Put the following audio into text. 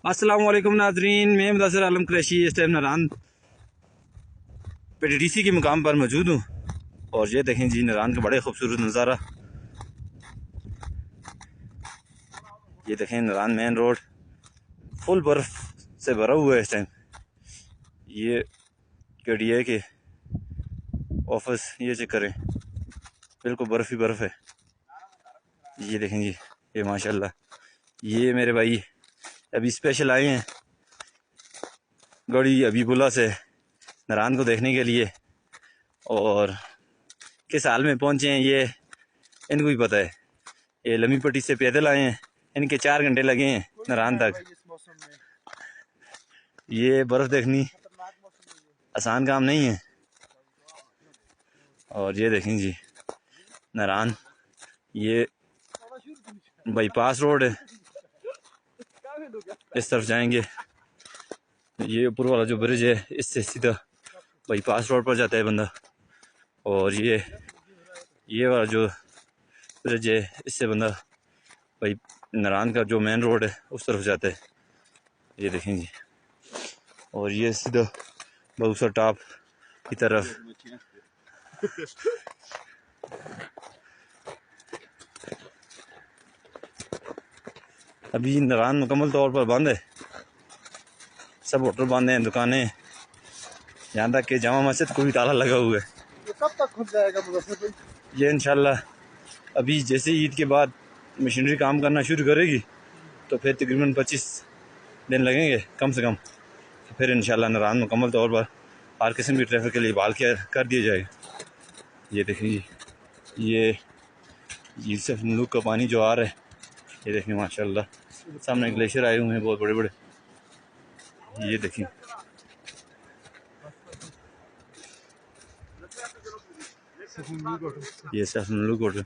السلام علیکم ناظرین، میں مدثر عالم قریشی اس ٹائم نران پی ٹی سی کے مقام پر موجود ہوں، اور یہ دیکھیں جی نران کا بڑے خوبصورت نظارہ۔ یہ دیکھیں نران مین روڈ فل برف سے بھرا ہوا ہے اس ٹائم۔ یہ کے ڈی اے کے آفس یہ چیک کریں، بالکل برف ہی برف ہے۔ یہ دیکھیں جی، یہ ماشاءاللہ یہ میرے بھائی ابھی اسپیشل آئے ہیں گڑی ابھی بلا سے نران کو دیکھنے کے لیے، اور کس حال میں پہنچے ہیں یہ ان کو ہی پتہ ہے۔ یہ لمی پٹی سے پیدل آئے ہیں، ان کے 4 گھنٹے لگے ہیں نران تک۔ یہ برف دیکھنی آسان کام نہیں ہے۔ اور یہ دیکھیں جی نران، یہ بائی پاس روڈ ہے، اس طرف جائیں گے یہ اوپر والا جو برج ہے اس سے سیدھا بائی پاس روڈ پر جاتا ہے بندہ، اور یہ والا جو برج ہے اس سے بندہ بائی نران کا جو مین روڈ ہے اس طرف جاتا ہے۔ یہ دیکھیں جی، اور یہ سیدھا بہوسا ٹاپ کی طرف۔ ابھی نران مکمل طور پر بند ہے، سب ہوٹل بند ہیں، دکانیں، یہاں تک کہ جامع مسجد کو بھی تالا لگا ہوا ہے۔ یہ کب تک کھل جائے گا مظفر بھائی؟ یہ انشاءاللہ ابھی جیسے عید کے بعد مشینری کام کرنا شروع کرے گی تو پھر تقریباً 25 دن لگیں گے کم سے کم، پھر انشاءاللہ نران مکمل طور پر ہر قسم کی ٹریفک کے لیے بحال کر دیا جائے گا۔ یہ دیکھیں جی، یہ یوسف ملوک کا پانی جو آ رہا ہے، یہ دیکھیں ماشاءاللہ سامنے گلیشیئر آئے ہوئے ہیں بہت بڑے بڑے۔ یہ دیکھیں یہ سیف ملوک ہوٹل۔